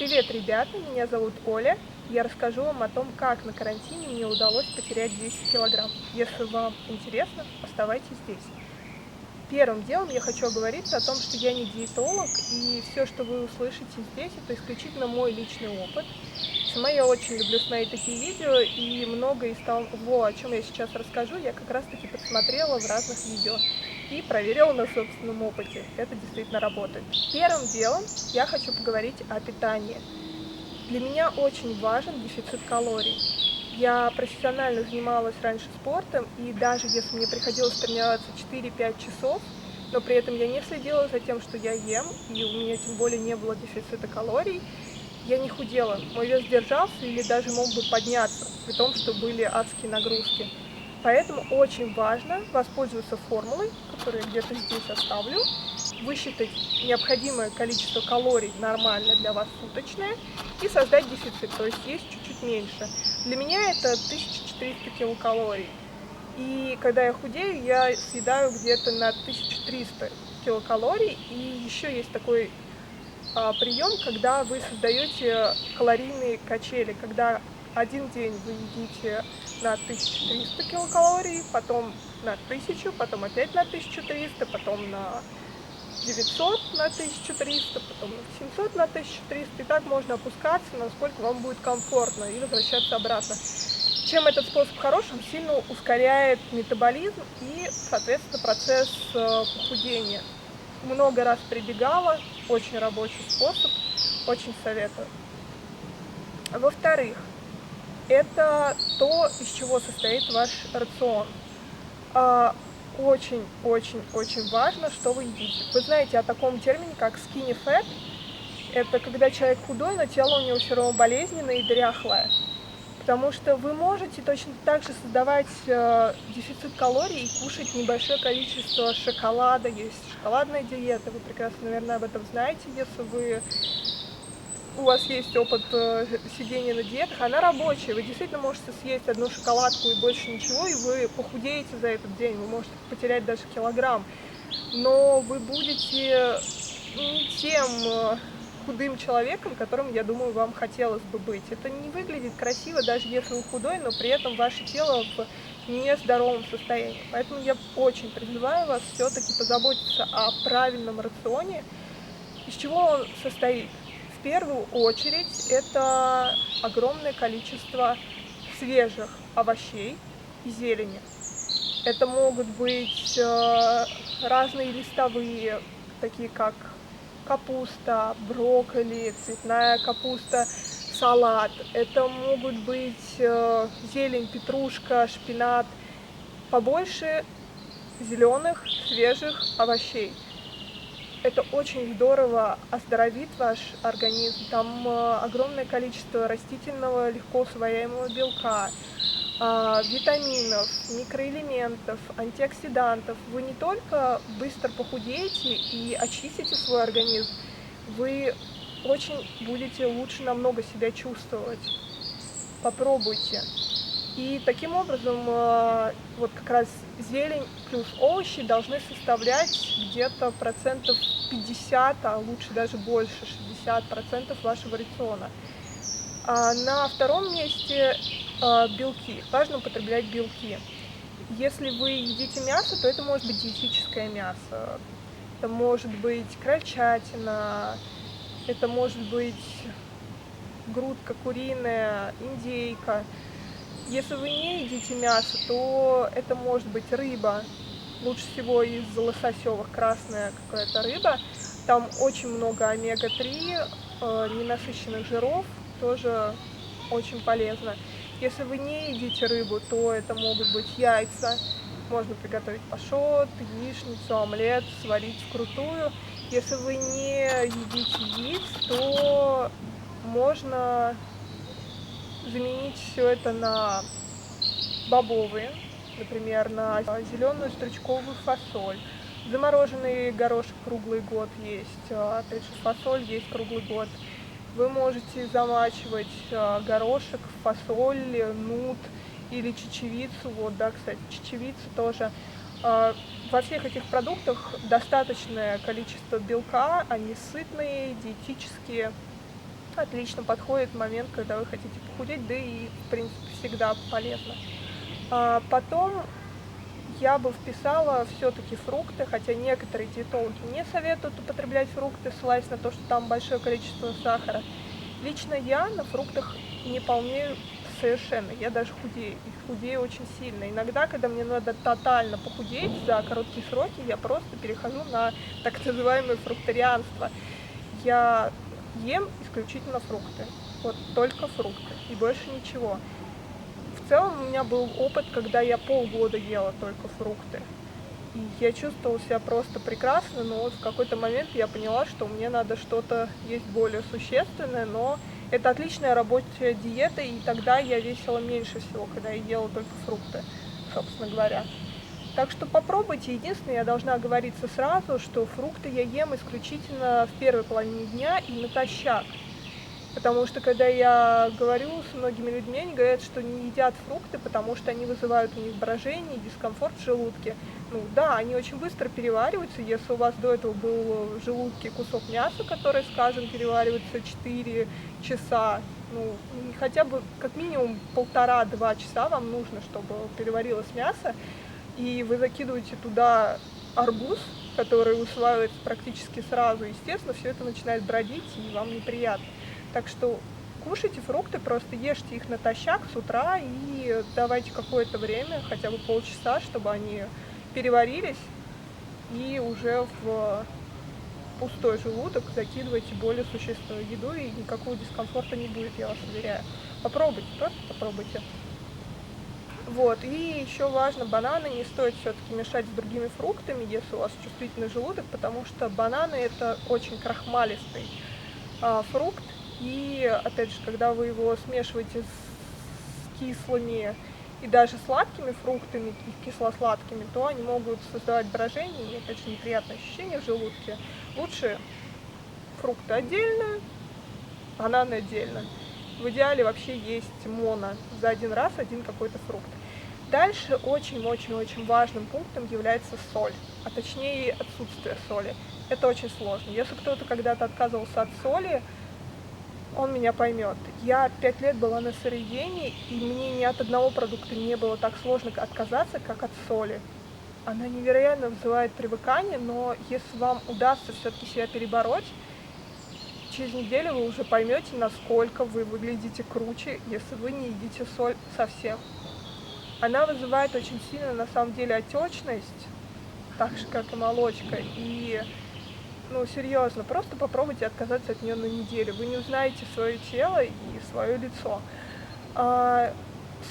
Привет, ребята! Меня зовут Оля. Я расскажу вам о том, как на карантине мне удалось потерять 10 килограмм. Если вам интересно, оставайтесь здесь. Первым делом я хочу оговориться о том, что я не диетолог, и все, что вы услышите здесь, это исключительно мой личный опыт. Сама я очень люблю смотреть такие видео, и многое из того, о чем я сейчас расскажу, я как раз-таки подсмотрела в разных видео и проверила на собственном опыте. Это действительно работает. Первым делом я хочу поговорить о питании. Для меня очень важен дефицит калорий. Я профессионально занималась раньше спортом, и даже если мне приходилось тренироваться 4-5 часов, но при этом я не следила за тем, что я ем, и у меня тем более не было дефицита калорий, я не худела. Мой вес держался или даже мог бы подняться, при том, что были адские нагрузки. Поэтому очень важно воспользоваться формулой, которую я где-то здесь оставлю, высчитать необходимое количество калорий нормально для вас суточное и создать дефицит, то есть есть чуть-чуть меньше. Для меня это 1400 килокалорий. И когда я худею, я съедаю где-то на 1300 килокалорий. И еще есть такой прием, когда вы создаете калорийные качели, когда один день вы едите на 1300 килокалорий, потом на 1000, потом опять на 1300, потом на 900 на 1300, потом на 700 на 1300, и так можно опускаться, насколько вам будет комфортно, и возвращаться обратно. Чем этот способ хорош, он сильно ускоряет метаболизм и, соответственно, процесс похудения. Много раз прибегала, очень рабочий способ, очень советую. Во-вторых, это то, из чего состоит ваш рацион. Очень-очень-очень важно, что вы едите. Вы знаете о таком термине, как skinny fat? Это когда человек худой, но тело у него все равно болезненное и дряхлое. Потому что вы можете точно так же создавать дефицит калорий и кушать небольшое количество шоколада. Есть шоколадная диета, вы прекрасно, наверное, об этом знаете, если у вас есть опыт сидения на диетах, она рабочая. Вы действительно можете съесть одну шоколадку и больше ничего, и вы похудеете за этот день, вы можете потерять даже килограмм. Но вы будете не тем худым человеком, которым, я думаю, вам хотелось бы быть. Это не выглядит красиво, даже если вы худой, но при этом ваше тело в нездоровом состоянии. Поэтому я очень призываю вас все-таки позаботиться о правильном рационе. Из чего он состоит? В первую очередь это огромное количество свежих овощей и зелени. Это могут быть разные листовые, такие как капуста, брокколи, цветная капуста, салат. Это могут быть зелень, петрушка, шпинат. Побольше зеленых, свежих овощей. Это очень здорово оздоровит ваш организм. Там огромное количество растительного легко усвояемого белка, витаминов, микроэлементов, антиоксидантов. Вы не только быстро похудеете и очистите свой организм, вы очень будете лучше намного себя чувствовать. Попробуйте. И таким образом, вот как раз зелень плюс овощи должны составлять где-то процентов 50, а лучше даже больше, 60% вашего рациона. На втором месте белки. Важно употреблять белки. Если вы едите мясо, то это может быть диетическое мясо. Это может быть крольчатина, это может быть грудка куриная, индейка. Если вы не едите мясо, то это может быть рыба. Лучше всего из лососевых, красная какая-то рыба. Там очень много омега-3, ненасыщенных жиров, тоже очень полезно. Если вы не едите рыбу, то это могут быть яйца. Можно приготовить пашот, яичницу, омлет, сварить вкрутую. Если вы не едите яиц, то можно заменить все это на бобовые, например, на зеленую стручковую фасоль. Замороженный горошек круглый год есть, опять же фасоль есть круглый год. Вы можете замачивать горошек, фасоль, нут или чечевицу. Вот, да, кстати, чечевица тоже. Во всех этих продуктах достаточное количество белка, они сытные, диетические. отлично подходит момент, когда вы хотите похудеть, да и, в принципе, всегда полезно. Потом я бы вписала все-таки фрукты, хотя некоторые диетологи не советуют употреблять фрукты, ссылаясь на то, что там большое количество сахара. Лично я на фруктах не полнею совершенно, я даже худею, и худею очень сильно. Иногда, когда мне надо тотально похудеть за короткие сроки, я просто перехожу на так называемое фруктарианство. Я ем исключительно фрукты, вот только фрукты и больше ничего. В целом у меня был опыт, когда я полгода ела только фрукты. И я чувствовала себя просто прекрасно, но вот в какой-то момент я поняла, что мне надо что-то есть более существенное, но это отличная рабочая диета, и тогда я весила меньше всего, когда я ела только фрукты, собственно говоря. Так что попробуйте. Единственное, я должна оговориться сразу, что фрукты я ем исключительно в первой половине дня и натощак. Потому что, когда я говорю с многими людьми, они говорят, что не едят фрукты, потому что они вызывают у них брожение, дискомфорт в желудке. Ну да, они очень быстро перевариваются. Если у вас до этого был в желудке кусок мяса, который, скажем, переваривается 4 часа, ну, хотя бы как минимум 1,5-2 часа вам нужно, чтобы переварилось мясо, и вы закидываете туда арбуз, который усваивается практически сразу, естественно, все это начинает бродить, и вам неприятно. Так что кушайте фрукты, просто ешьте их натощак с утра и давайте какое-то время, хотя бы полчаса, чтобы они переварились, и уже в пустой желудок закидывайте более существенную еду, и никакого дискомфорта не будет, я вас уверяю. Попробуйте, просто попробуйте. Вот, и еще важно, бананы не стоит все-таки мешать с другими фруктами, если у вас чувствительный желудок, потому что бананы это очень крахмалистый фрукт. И, опять же, когда вы его смешиваете с кислыми и даже сладкими фруктами, кисло-сладкими, то они могут создавать брожение и, опять же, неприятное ощущение в желудке. Лучше фрукты отдельно, бананы отдельно. В идеале вообще есть моно, за один раз один какой-то фрукт. Дальше очень-очень-очень важным пунктом является соль, а точнее отсутствие соли. Это очень сложно. Если кто-то когда-то отказывался от соли, он меня поймет. Я 5 лет была на сыроедении, и мне ни от одного продукта не было так сложно отказаться, как от соли. Она невероятно вызывает привыкание, но если вам удастся все-таки себя перебороть, через неделю вы уже поймете, насколько вы выглядите круче, если вы не едите соль совсем. Она вызывает очень сильно, на самом деле, отечность, так же, как и молочка, и ну, серьезно, просто попробуйте отказаться от нее на неделю. Вы не узнаете свое тело и свое лицо.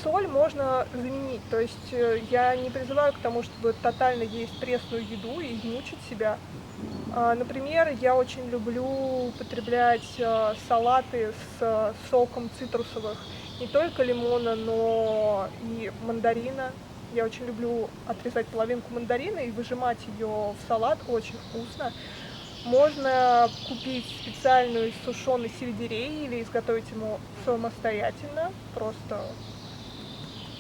Соль можно заменить. То есть я не призываю к тому, чтобы тотально есть пресную еду и мучить себя. Например, я очень люблю употреблять салаты с соком цитрусовых. Не только лимона, но и мандарина. Я очень люблю отрезать половинку мандарина и выжимать ее в салат. Очень вкусно. Можно купить специальную сушеный сельдерей или изготовить ему самостоятельно. Просто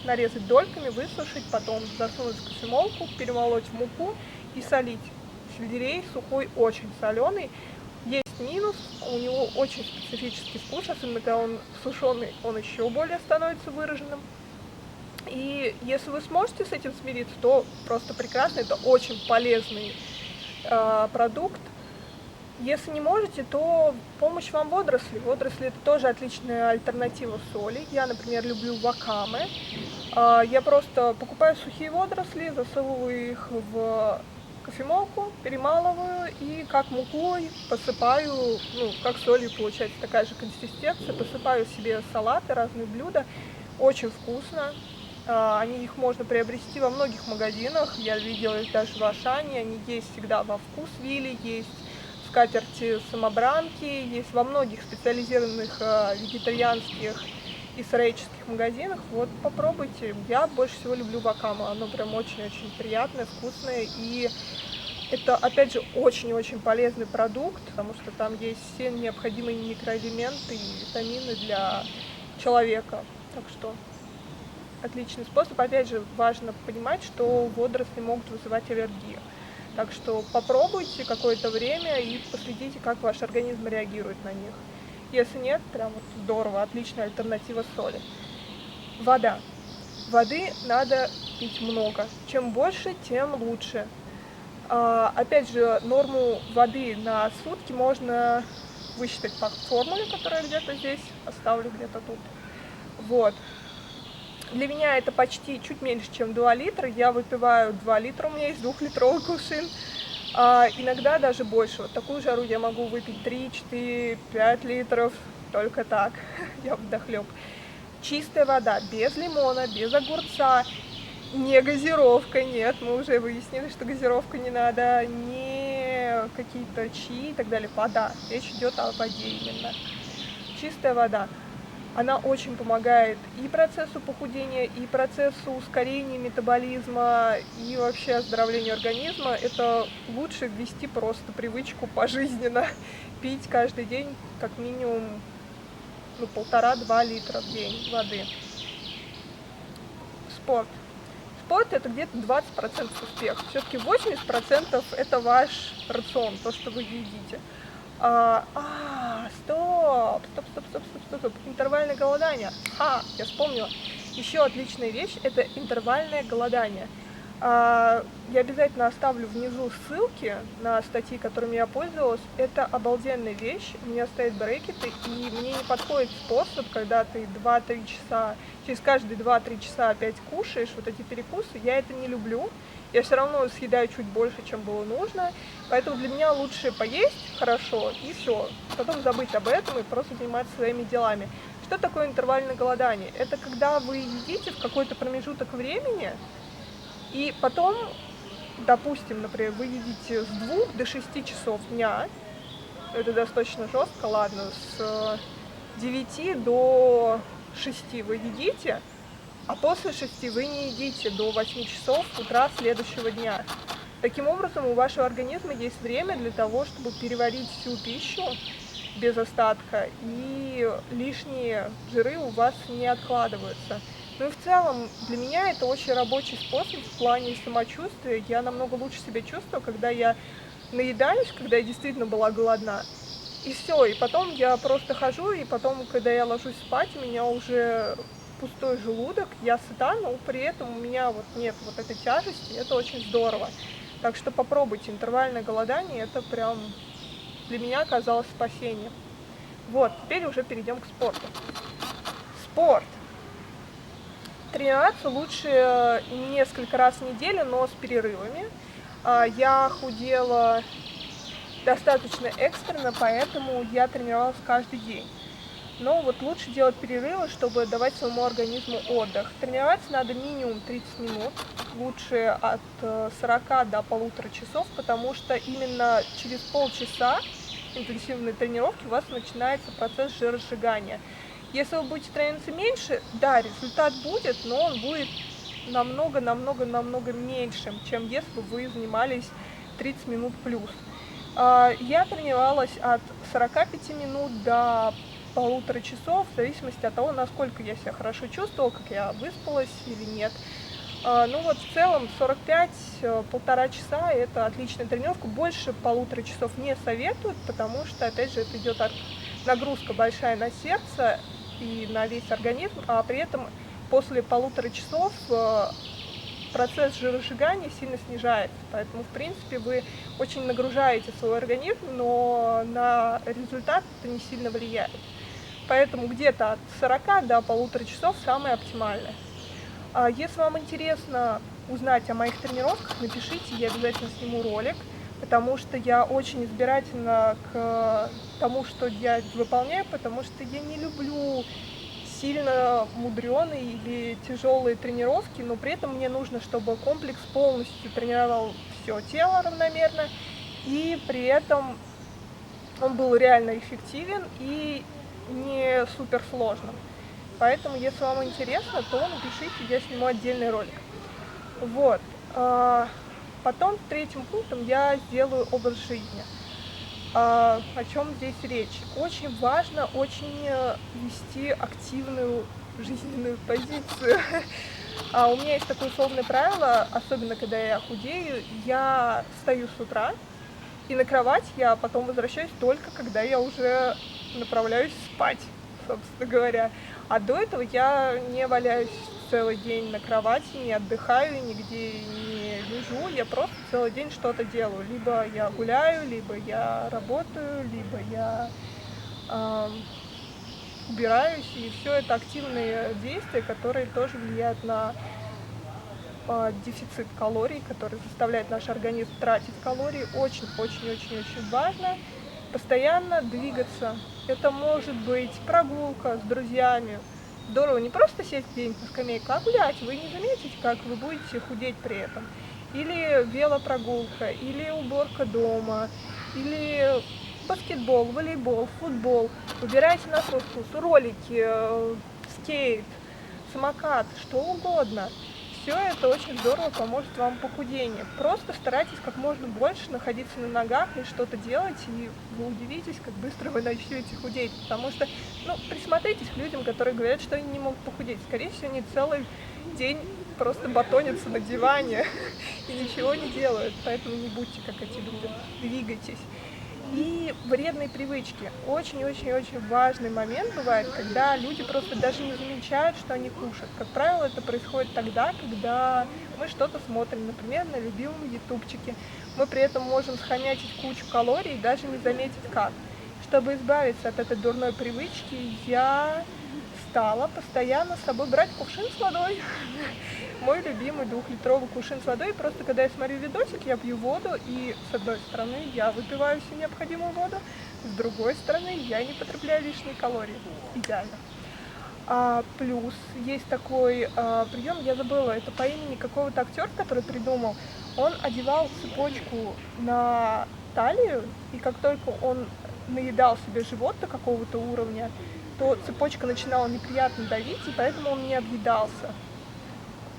нарезать дольками, высушить, потом засунуть в кофемолку, перемолоть в муку и солить. Сельдерей сухой очень соленый. Есть минус, у него очень специфический вкус, особенно когда он сушеный, он еще более становится выраженным. И если вы сможете с этим смириться, то просто прекрасно, это очень полезный продукт. Если не можете, то помощь вам водоросли. Водоросли это тоже отличная альтернатива соли. Я, например, люблю вакаме. Я просто покупаю сухие водоросли, засовываю их в кофемолку, перемалываю и как мукой посыпаю, ну, как солью получается такая же консистенция, посыпаю себе салаты, разные блюда. Очень вкусно. Их можно приобрести во многих магазинах. Я видела их даже в Ашане. Они есть всегда во Вкусвилле, есть скатерти самобранки, есть во многих специализированных вегетарианских и сыроедческих магазинах. Вот попробуйте. Я больше всего люблю вакаме. Оно прям очень-очень приятное, вкусное. И это, опять же, очень-очень полезный продукт, потому что там есть все необходимые микроэлементы и витамины для человека. Так что отличный способ. Опять же, важно понимать, что водоросли могут вызывать аллергию. Так что попробуйте какое-то время и последите, как ваш организм реагирует на них. Если нет, прям вот здорово, отличная альтернатива соли. Вода. Воды надо пить много. Чем больше, тем лучше. Опять же, норму воды на сутки можно высчитать по формуле, которая где-то здесь, оставлю где-то тут. Вот. Для меня это почти чуть меньше, чем 2 литра. Я выпиваю 2 литра, у меня есть 2-литровый кувшин. Иногда даже больше. Вот такую жару я могу выпить 3, 4, 5 литров. Только так. Я вдохлеб. Чистая вода, без лимона, без огурца. Не газировка, нет, мы уже выяснили, что газировка не надо, не какие-то чаи и так далее. Вода. Речь идет о воде именно. Чистая вода. Она очень помогает и процессу похудения, и процессу ускорения метаболизма, и вообще оздоровлению организма. Это лучше ввести просто привычку пожизненно пить каждый день как минимум 1,5-2 литра в день воды. Спорт. Спорт это где-то 20% успеха. Все-таки 80% это ваш рацион, то, что вы едите. Стоп. Интервальное голодание. Я вспомнила. Еще отличная вещь это интервальное голодание. Я обязательно оставлю внизу ссылки на статьи, которыми я пользовалась. Это обалденная вещь. У меня стоят брекеты, и мне не подходит способ, когда ты 2-3 часа, через каждые 2-3 часа опять кушаешь вот эти перекусы. Я это не люблю. Я все равно съедаю чуть больше, чем было нужно. Поэтому для меня лучше поесть хорошо и все. Потом забыть об этом и просто заниматься своими делами. Что такое интервальное голодание? Это когда вы едите в какой-то промежуток времени, и потом, допустим, например, вы едите с 2 до 6 часов дня, это достаточно жестко, ладно, с 9 до 6 вы едите, а после 6 вы не едите до 8 часов утра следующего дня. Таким образом, у вашего организма есть время для того, чтобы переварить всю пищу без остатка, и лишние жиры у вас не откладываются. Ну и в целом для меня это очень рабочий способ в плане самочувствия. Я намного лучше себя чувствую, когда я наедаюсь, когда я действительно была голодна. И все, и потом я просто хожу, и потом, когда я ложусь спать, у меня уже пустой желудок, я сыта, но при этом у меня вот нет вот этой тяжести, это очень здорово. Так что попробуйте, интервальное голодание, это прям для меня оказалось спасением. Вот, теперь уже перейдем к спорту. Спорт. Тренироваться лучше несколько раз в неделю, но с перерывами. Я худела достаточно экстренно, поэтому я тренировалась каждый день. Но вот лучше делать перерывы, чтобы давать своему организму отдых. Тренироваться надо минимум 30 минут, лучше от 40 до полутора часов, потому что именно через полчаса интенсивной тренировки у вас начинается процесс жиросжигания. Если вы будете тренироваться меньше, да, результат будет, но он будет намного меньшим, чем если бы вы занимались 30 минут плюс. Я тренировалась от 45 минут до полутора часов, в зависимости от того, насколько я себя хорошо чувствовала, как я выспалась или нет. Ну вот в целом 45-1,5 часа это отличная тренировка. Больше полутора часов не советуют, потому что, опять же, это идет нагрузка большая на сердце и на весь организм, а при этом после полутора часов процесс жиросжигания сильно снижается. Поэтому, в принципе, вы очень нагружаете свой организм, но на результат это не сильно влияет. Поэтому где-то от 40 до полутора часов самое оптимальное. Если вам интересно узнать о моих тренировках, напишите, я обязательно сниму ролик, потому что я очень избирательна к тому, что я выполняю, потому что я не люблю сильно мудреные или тяжелые тренировки, но при этом мне нужно, чтобы комплекс полностью тренировал все тело равномерно, и при этом он был реально эффективен и не суперсложным. Поэтому, если вам интересно, то напишите, я сниму отдельный ролик. Вот. Потом, третьим пунктом, я сделаю образ жизни. О чем здесь речь? Очень важно вести активную жизненную позицию. У меня есть такое условное правило, особенно когда я худею, я встаю с утра, и на кровать я потом возвращаюсь только когда я уже направляюсь спать, собственно говоря. А до этого я не валяюсь целый день на кровати, не отдыхаю, нигде не лежу, я просто целый день что-то делаю. Либо я гуляю, либо я работаю, либо я убираюсь, и все это активные действия, которые тоже влияют на дефицит калорий, который заставляет наш организм тратить калории. Очень-очень-очень-очень важно постоянно двигаться. Это может быть прогулка с друзьями. Здорово не просто сесть где-нибудь на скамейку, а гулять. Вы не заметите, как вы будете худеть при этом. Или велопрогулка, или уборка дома, или баскетбол, волейбол, футбол. Выбирайте на свой вкус. Ролики, скейт, самокат, что угодно. Все это очень здорово поможет вам в похудении. Просто старайтесь как можно больше находиться на ногах и что-то делать, и вы удивитесь, как быстро вы начнете худеть. Потому что, присмотритесь к людям, которые говорят, что они не могут похудеть. Скорее всего, они целый день просто батонятся на диване и ничего не делают. Поэтому не будьте как эти люди. Двигайтесь. И вредные привычки. Очень-очень-очень важный момент бывает, когда люди просто даже не замечают, что они кушают. Как правило, это происходит тогда, когда мы что-то смотрим, например, на любимом ютубчике. Мы при этом можем схомячить кучу калорий и даже не заметить как. Чтобы избавиться от этой дурной привычки, я стала постоянно с собой брать кувшин с водой. Мой любимый 2-литровый кувшин с водой. Просто когда я смотрю видосик, я пью воду, и с одной стороны я выпиваю всю необходимую воду, с другой стороны я не потребляю лишние калории. Идеально. Плюс есть такой прием, я забыла, это по имени какого-то актера, который придумал. Он одевал цепочку на талию, и как только он наедал себе живот до какого-то уровня, то цепочка начинала неприятно давить, и поэтому он не объедался.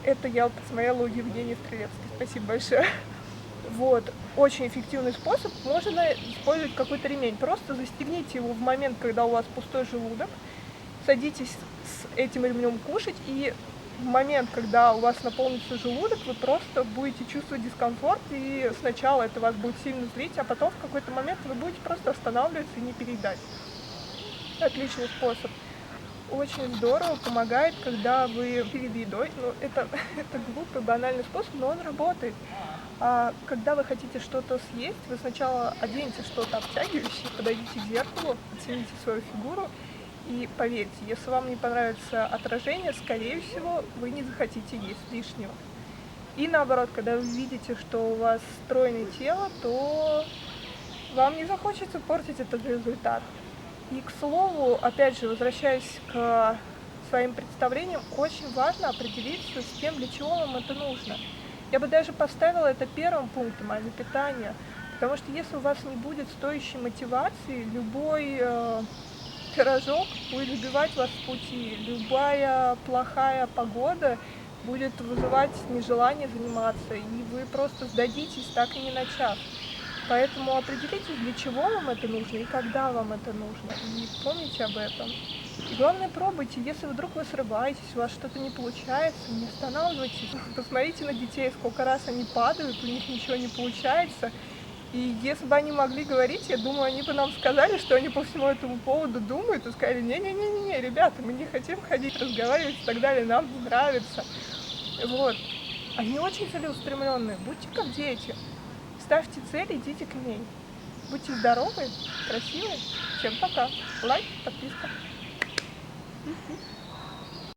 Это я посмотрела у Евгении Стрелецкой. Спасибо большое. Вот. Очень эффективный способ. Можно использовать какой-то ремень. Просто застегните его в момент, когда у вас пустой желудок. Садитесь с этим ремнем кушать, и в момент, когда у вас наполнится желудок, вы просто будете чувствовать дискомфорт, и сначала это вас будет сильно злить, а потом в какой-то момент вы будете просто останавливаться и не переедать. Отличный способ. Очень здорово помогает, когда вы перед едой, это глупый, банальный способ, но он работает. Когда вы хотите что-то съесть, вы сначала оденете что-то обтягивающее, подойдите к зеркалу, оцените свою фигуру, и поверьте, если вам не понравится отражение, скорее всего, вы не захотите есть лишнего. И наоборот, когда вы видите, что у вас стройное тело, то вам не захочется портить этот результат. И, к слову, опять же, возвращаясь к своим представлениям, очень важно определиться с тем, для чего вам это нужно. Я бы даже поставила это первым пунктом, а не питание. Потому что если у вас не будет стоящей мотивации, любой пирожок будет сбивать вас с пути, любая плохая погода будет вызывать нежелание заниматься, и вы просто сдадитесь, так и не начав. Поэтому определитесь, для чего вам это нужно и когда вам это нужно. И помните об этом. И главное, пробуйте. Если вдруг вы срываетесь, у вас что-то не получается, не останавливайтесь. Посмотрите на детей, сколько раз они падают, у них ничего не получается. И если бы они могли говорить, я думаю, они бы нам сказали, что они по всему этому поводу думают, и сказали: не-не-не-не, ребята, мы не хотим ходить, разговаривать и так далее, нам не нравится. Вот. Они очень целеустремленные, будьте как дети. Ставьте цели, идите к ней. Будьте здоровы, красивы. Всем пока. Лайк, подписка.